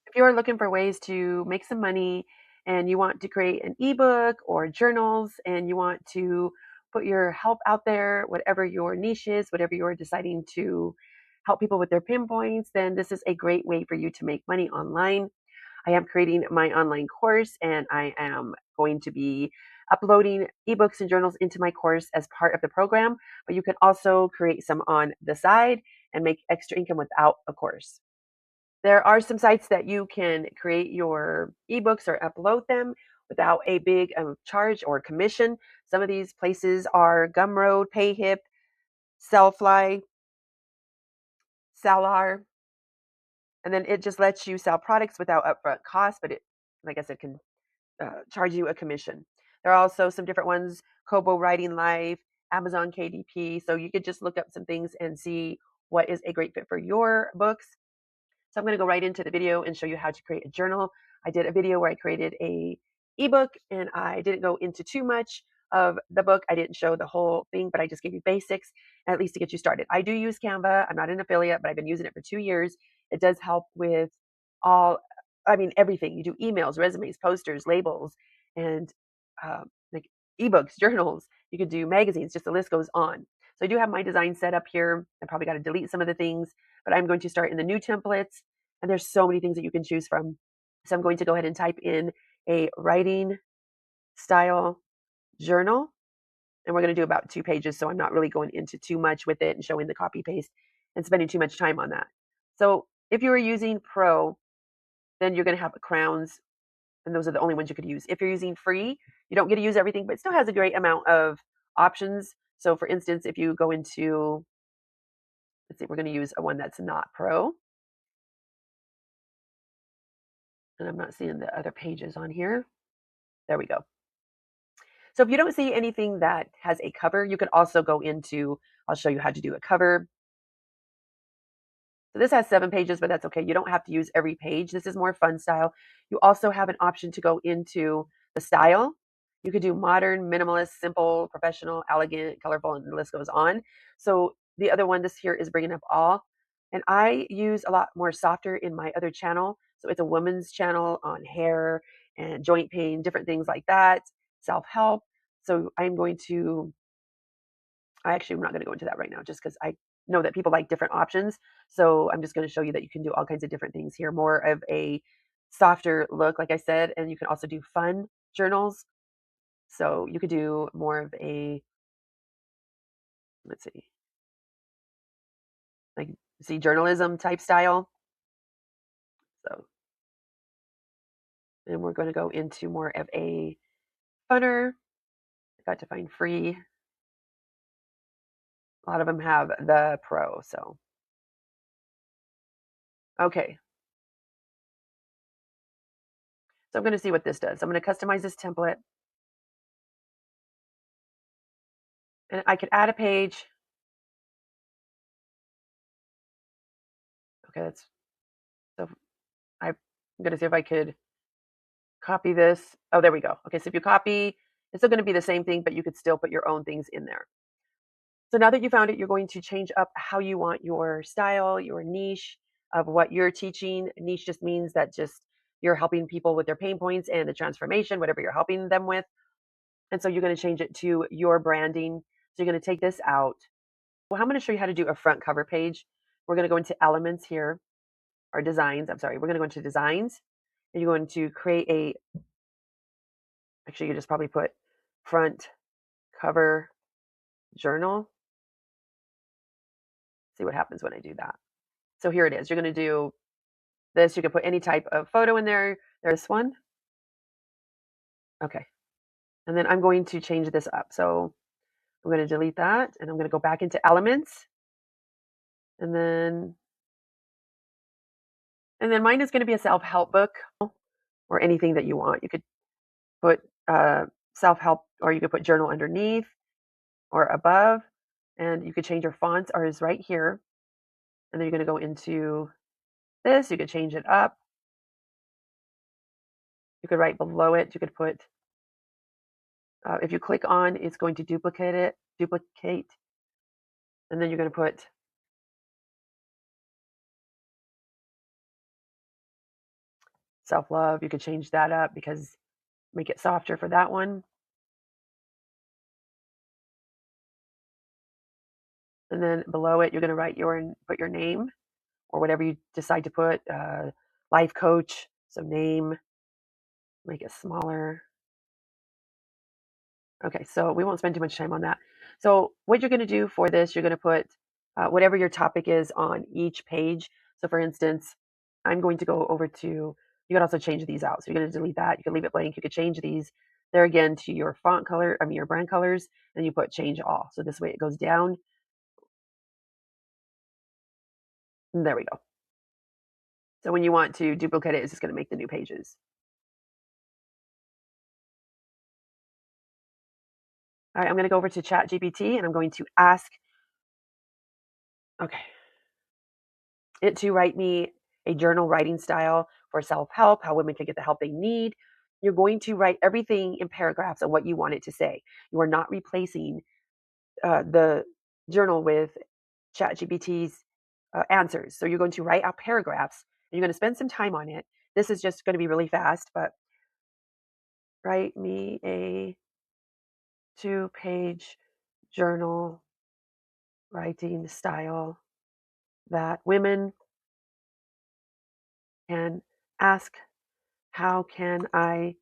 If you're looking for ways to make some money and you want to create an ebook or journals and you want to put your help out there, whatever your niche is, whatever you're deciding to help people with their pinpoints, then this is a great way for you to make money online. I am creating my online course and I am going to be uploading ebooks and journals into my course as part of the program, but you can also create some on the side and make extra income without a course. There are some sites that you can create your ebooks or upload them without a big charge or commission. Some of these places are Gumroad, Payhip, Sellfly, Salar, and then it just lets you sell products without upfront cost, but it, like I said, can charge you a commission. There are also some different ones, Kobo Writing Live, Amazon KDP. So you could just look up some things and see what is a great fit for your books. So I'm going to go right into the video and show you how to create a journal. I did a video where I created a ebook and I didn't go into too much of the book. I didn't show the whole thing, but I just gave you basics, at least to get you started. I do use Canva. I'm not an affiliate, but I've been using it for 2 years. It does help with all, I mean, everything. You do emails, resumes, posters, labels, and like ebooks, journals. You could do magazines, just the list goes on. So I do have my design set up here. I probably got to delete some of the things, but I'm going to start in the new templates. And there's so many things that you can choose from. So I'm going to go ahead and type in a writing style journal. And we're going to do about 2 pages. So I'm not really going into too much with it and showing the copy paste and spending too much time on that. So if you are using Pro, then you're going to have crowns. And those are the only ones you could use. If you're using free, you don't get to use everything, but it still has a great amount of options. So for instance, if you go into, let's see, we're going to use a one that's not Pro. And I'm not seeing the other pages on here. There we go. So if you don't see anything that has a cover, you can also go into, I'll show you how to do a cover. So this has 7 pages, but that's okay. You don't have to use every page. This is more fun style. You also have an option to go into the style. You could do modern, minimalist, simple, professional, elegant, colorful, and the list goes on. So the other one, this here is bringing up all. And I use a lot more softer in my other channel. So it's a woman's channel on hair and joint pain, different things like that, self-help. So I'm going to, I actually am not going to go into that right now just because I know that people like different options. So I'm just going to show you that you can do all kinds of different things here, more of a softer look, like I said, and you can also do fun journals. So you could do more of a, let's see, like see journalism type style. So, and we're going to go into more of a funner. I got to find free. A lot of them have the pro. So, okay. So I'm going to see what this does. I'm going to customize this template. And I could add a page. Okay, that's so I'm going to see if I could copy this. Oh, there we go. Okay, so if you copy, it's still going to be the same thing, but you could still put your own things in there. So now that you found it, you're going to change up how you want your style, your niche of what you're teaching. Niche just means that just you're helping people with their pain points and the transformation, whatever you're helping them with. And so you're going to change it to your branding. So you're going to take this out. Well, I'm going to show you how to do a front cover page. We're going to go into elements here, or designs. I'm sorry. We're going to go into designs. And you're going to create a, actually, you just probably put front cover journal. See what happens when I do that. So here it is. You're going to do this. You can put any type of photo in there. There's one. Okay. And then I'm going to change this up. So I'm going to delete that and I'm going to go back into elements. And then mine is going to be a self-help book or anything that you want. You could put self-help, or you could put journal underneath or above, and you could change your fonts. Ours right here. And then you're going to go into this. You could change it up. You could write below it. You could put, if you click on, it's going to duplicate, and then you're going to put, let's self-love. You could change that up because make it softer for that one. And then below it, you're going to put your name or whatever you decide to put. Life coach. So name, make it smaller. Okay, so we won't spend too much time on that. So what you're going to do for this, you're going to put whatever your topic is on each page. So for instance, I'm going to go over to, you can also change these out. So you're going to delete that. You can leave it blank. You could change these there again to your font color, your brand colors, and you put change all. So this way it goes down. And there we go. So when you want to duplicate it, it's just going to make the new pages. All right, I'm going to go over to ChatGPT and I'm going to ask, okay, it to write me a journal writing style for self-help, how women can get the help they need. You're going to write everything in paragraphs of what you want it to say. You are not replacing the journal with ChatGPT's answers. So you're going to write out paragraphs and you're going to spend some time on it. This is just going to be really fast, but write me a 2-page journal writing style that women can ask, how can I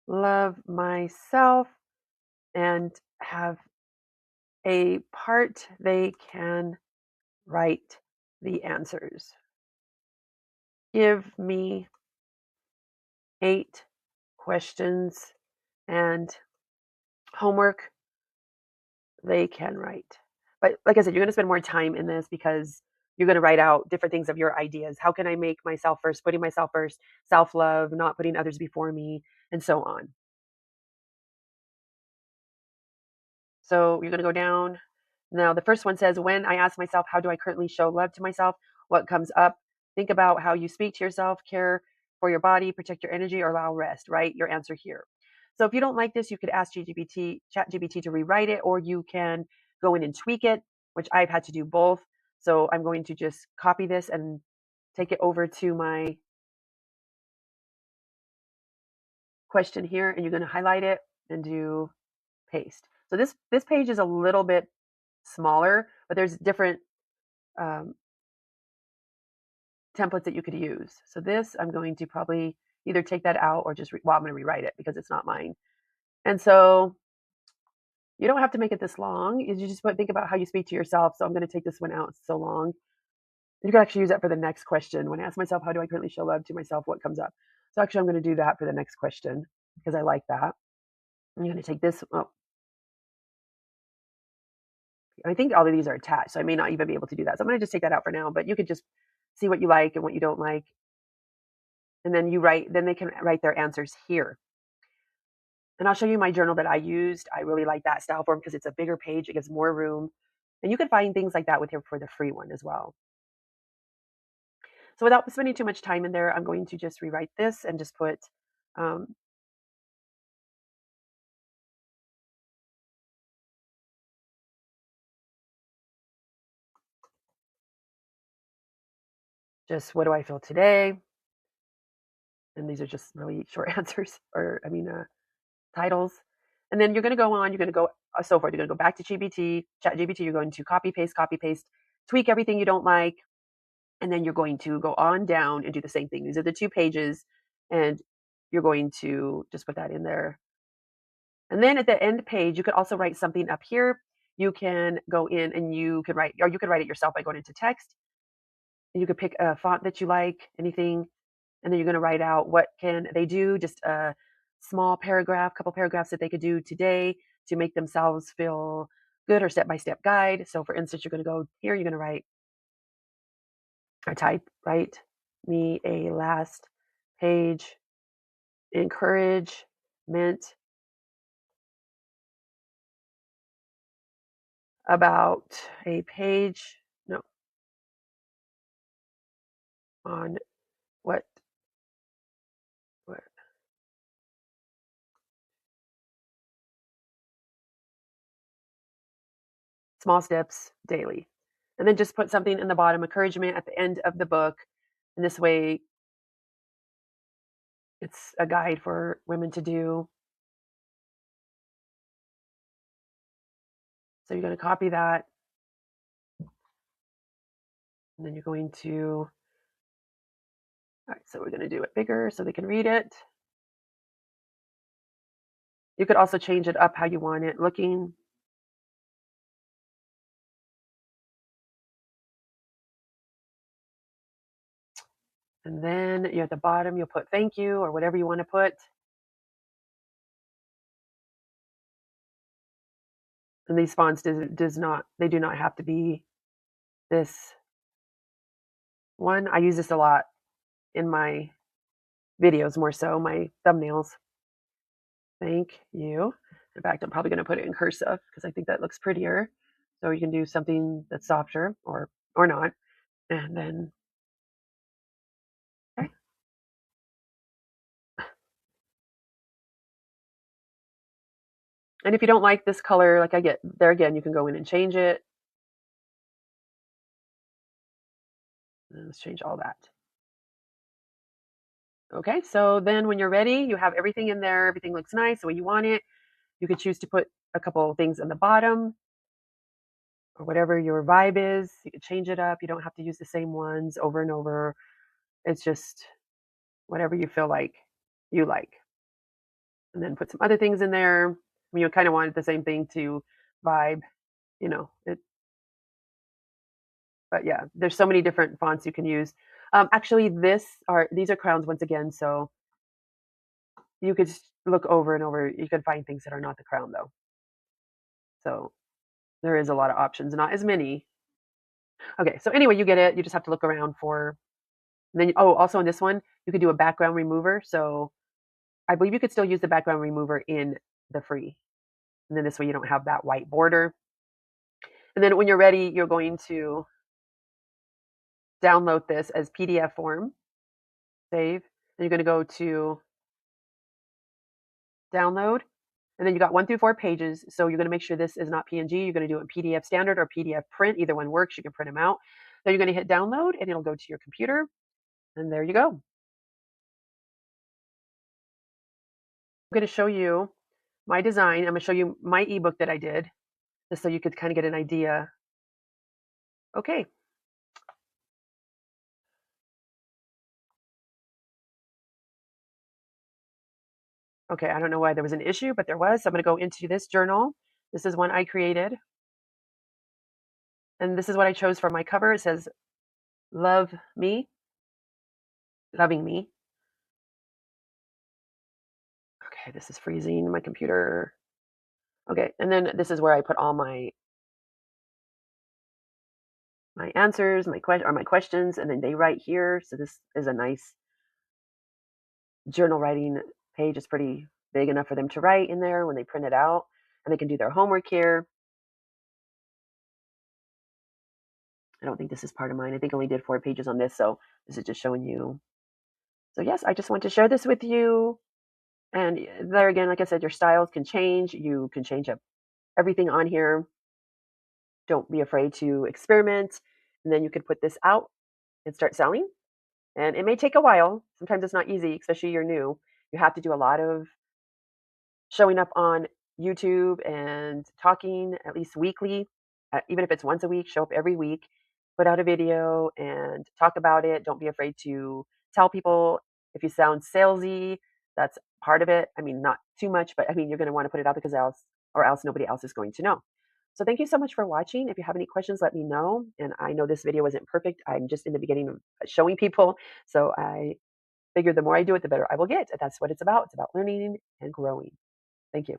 love myself and have a part they can write the answers. Give me 8 questions and homework they can write. But like I said, you're going to spend more time in this because you're going to write out different things of your ideas. How can I make myself first, putting myself first, self love, not putting others before me, and so on. So you're going to go down. Now, the first one says, when I ask myself, how do I currently show love to myself? What comes up? Think about how you speak to yourself, care for your body, protect your energy, or allow rest. Write your answer here. So if you don't like this, you could ask ChatGPT to rewrite it, or you can go in and tweak it, which I've had to do both. So I'm going to just copy this and take it over to my question here, and you're going to highlight it and do paste. So this page is a little bit smaller, but there's different um, templates that you could use. So this, I'm going to probably either take that out or just, I'm going to rewrite it because it's not mine. And so you don't have to make it this long. You just think about how you speak to yourself. So I'm going to take this one out. It's so long. You can actually use that for the next question. When I ask myself, how do I currently show love to myself? What comes up? So actually, I'm going to do that for the next question because I like that. I'm going to take this. Oh, I think all of these are attached, so I may not even be able to do that. So I'm going to just take that out for now. But you could just see what you like and what you don't like, and then then they can write their answers here. And I'll show you my journal that I used. I really like that style form because it's a bigger page, it gives more room, and you can find things like that with here for the free one as well. So without spending too much time in there, I'm going to just rewrite this and just put um, just what do I feel today, and these are just really short answers, or titles. And then you're going to go on, you're going to go so forth. You're going to go back to ChatGPT. You're going to copy paste, tweak everything you don't like, and then you're going to go on down and do the same thing. These are the 2 pages, and you're going to just put that in there. And then at the end page, you could also write something up here. You can go in and you could write, or you could write it yourself by going into text. And you could pick a font that you like, anything, and then you're going to write out what can they do, just a small paragraph, couple paragraphs that they could do today to make themselves feel good, or step-by-step guide. So for instance, you're going to go here, you're going to write or write me a last page encouragement about a page, no, on what, what small steps daily. And then just put something in the bottom, encouragement at the end of the book. And this way It's a guide for women to do. So you're going to copy that, and then you're going to, all right, so we're going to do it bigger so they can read it. You could also change it up how you want it looking. And then you at the bottom, you'll put thank you or whatever you want to put. And these fonts they do not have to be this one. I use this a lot in my videos, more so my thumbnails. Thank you. In fact, I'm probably going to put it in cursive because I think that looks prettier. So you can do something that's softer or not. And then, okay. And if you don't like this color, like I get there again, you can go in and change it. And let's change all that. Okay, so then when you're ready, you have everything in there. Everything looks nice the way you want it. You could choose to put a couple of things in the bottom or whatever your vibe is. You could change it up. You don't have to use the same ones over and over. It's just whatever you feel like you like. And then put some other things in there. I mean, you kind of wanted the same thing to vibe, it. But yeah, there's so many different fonts you can use. Actually, these are crowns once again, so you could look over and over. You could find things that are not the crown though. So there is a lot of options, not as many. Okay, so anyway, you get it. You just have to look around for. And then, also in this one, you could do a background remover. So I believe you could still use the background remover in the free. And then this way you don't have that white border. And then when you're ready, you're going to download this as PDF form, save. Then you're going to go to download. And then you got 1 through 4 pages. So you're going to make sure this is not PNG. You're going to do it in PDF standard or PDF print. Either one works. You can print them out. Then you're going to hit download and it'll go to your computer. And there you go. I'm going to show you my design. I'm going to show you my ebook that I did, just so you could kind of get an idea. Okay. Okay, I don't know why there was an issue, but there was. So I'm going to go into this journal. This is one I created. And this is what I chose for my cover. It says, Love Me, Loving Me. Okay, this is freezing my computer. Okay, and then this is where I put all my answers, my questions, and then they write here. So this is a nice journal writing page. It's pretty big enough for them to write in there when they print it out, and they can do their homework here. I don't think this is part of mine. I think I only did 4 pages on this, so this is just showing you. So yes, I just want to share this with you. And there again, like I said, your styles can change. You can change up everything on here. Don't be afraid to experiment. And then you could put this out and start selling. And it may take a while. Sometimes it's not easy, especially you're new. You have to do a lot of showing up on YouTube and talking at least weekly, even if it's once a week, show up every week, put out a video and talk about it. Don't be afraid to tell people if you sound salesy. That's part of it. I mean, not too much, but I mean, you're going to want to put it out because else nobody else is going to know. So thank you so much for watching. If you have any questions, let me know. And I know this video wasn't perfect. I'm just in the beginning of showing people. So I figure the more I do it, the better I will get. That's what it's about. It's about learning and growing. Thank you.